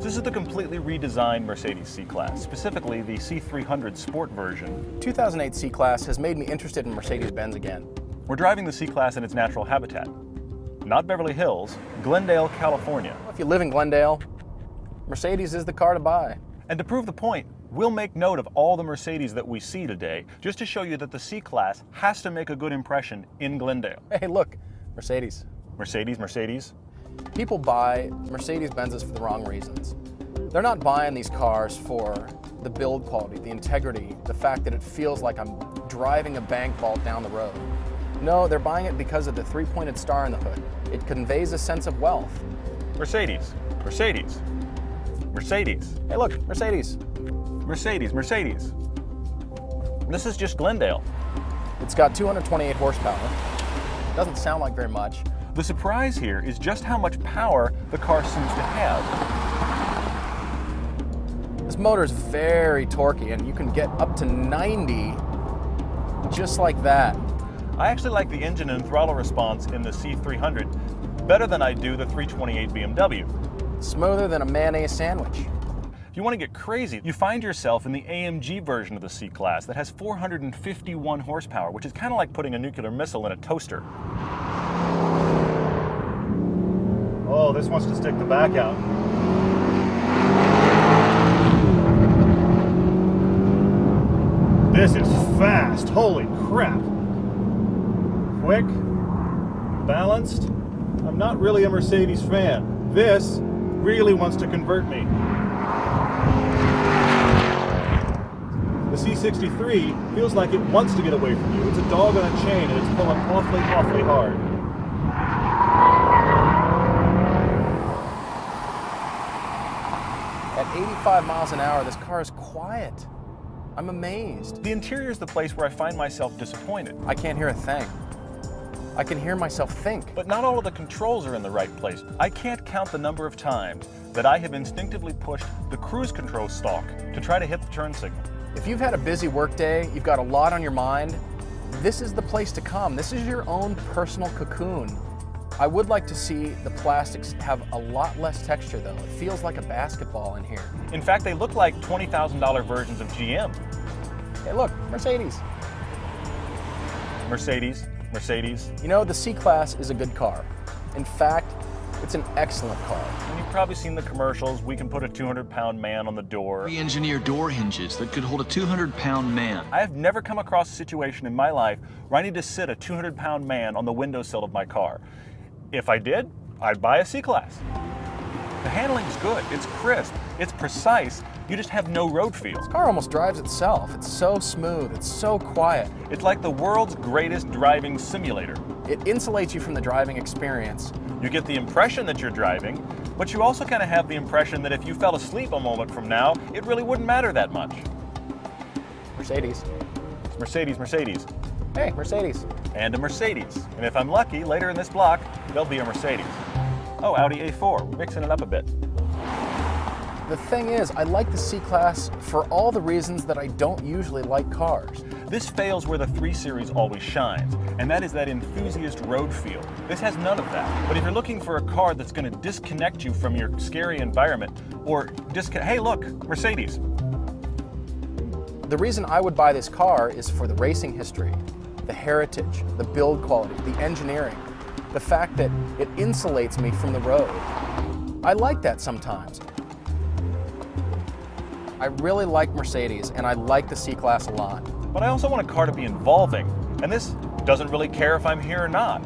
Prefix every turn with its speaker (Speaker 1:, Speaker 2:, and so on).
Speaker 1: This is the completely redesigned Mercedes C-Class, specifically the C300 Sport version.
Speaker 2: 2008 C-Class has made me interested in Mercedes-Benz again.
Speaker 1: We're driving the C-Class in its natural habitat. Not Beverly Hills, Glendale, California.
Speaker 2: If you live in Glendale, Mercedes is the car to buy.
Speaker 1: And to prove the point, we'll make note of all the Mercedes that we see today, just to show you that the C-Class has to make a good impression in Glendale.
Speaker 2: Hey, look, Mercedes.
Speaker 1: Mercedes, Mercedes.
Speaker 2: People buy Mercedes-Benzes for the wrong reasons. They're not buying these cars for the build quality, the integrity, the fact that it feels like I'm driving a bank vault down the road. No, they're buying it because of the three-pointed star in the hood. It conveys a sense of wealth.
Speaker 1: Mercedes, Mercedes, Mercedes.
Speaker 2: Hey, look, Mercedes.
Speaker 1: Mercedes, Mercedes. This is just Glendale.
Speaker 2: It's got 228 horsepower. Doesn't sound like very much.
Speaker 1: The surprise here is just how much power the car seems to have.
Speaker 2: This motor is very torquey, and you can get up to 90 just like that.
Speaker 1: I actually like the engine and throttle response in the C300 better than I do the 328 BMW.
Speaker 2: Smoother than a mayonnaise sandwich.
Speaker 1: If you want to get crazy, you find yourself in the AMG version of the C-Class that has 451 horsepower, which is kind of like putting a nuclear missile in a toaster. Oh, this wants to stick the back out. This is fast, holy crap. Quick, balanced. I'm not really a Mercedes fan. This really wants to convert me. The C63 feels like it wants to get away from you. It's a dog on a chain and it's pulling awfully, awfully hard.
Speaker 2: At 85 miles an hour, this car is quiet. I'm amazed.
Speaker 1: The interior is the place where I find myself disappointed.
Speaker 2: I can't hear a thing. I can hear myself think.
Speaker 1: But not all of the controls are in the right place. I can't count the number of times that I have instinctively pushed the cruise control stalk to try to hit the turn signal.
Speaker 2: If you've had a busy workday, you've got a lot on your mind, this is the place to come. This is your own personal cocoon. I would like to see the plastics have a lot less texture though. It feels like a basketball in here.
Speaker 1: In fact, they look like $20,000 versions of GM.
Speaker 2: Hey look, Mercedes.
Speaker 1: Mercedes, Mercedes.
Speaker 2: You know, the C-Class is a good car. In fact, it's an excellent car.
Speaker 1: And you've probably seen the commercials. We can put a 200-pound man on the door.
Speaker 3: We engineer door hinges that could hold a 200-pound man.
Speaker 1: I have never come across a situation in my life where I need to sit a 200-pound man on the windowsill of my car. If I did, I'd buy a C-Class. The handling's good, it's crisp, it's precise, you just have no road feel.
Speaker 2: This car almost drives itself. It's so smooth, it's so quiet.
Speaker 1: It's like the world's greatest driving simulator.
Speaker 2: It insulates you from the driving experience.
Speaker 1: You get the impression that you're driving, but you also kind of have the impression that if you fell asleep a moment from now, it really wouldn't matter that much.
Speaker 2: Mercedes.
Speaker 1: It's Mercedes, Mercedes.
Speaker 2: Hey, Mercedes.
Speaker 1: And a Mercedes. And if I'm lucky, later in this block, there'll be a Mercedes. Oh, Audi A4, we're mixing it up a bit.
Speaker 2: The thing is, I like the C-Class for all the reasons that I don't usually like cars.
Speaker 1: This fails where the 3 Series always shines, and that is that enthusiast road feel. This has none of that. But if you're looking for a car that's going to disconnect you from your scary environment, or hey look, Mercedes.
Speaker 2: The reason I would buy this car is for the racing history, the heritage, the build quality, the engineering, the fact that it insulates me from the road. I like that sometimes. I really like Mercedes, and I like the C-Class a lot.
Speaker 1: But I also want a car to be involving, and this doesn't really care if I'm here or not.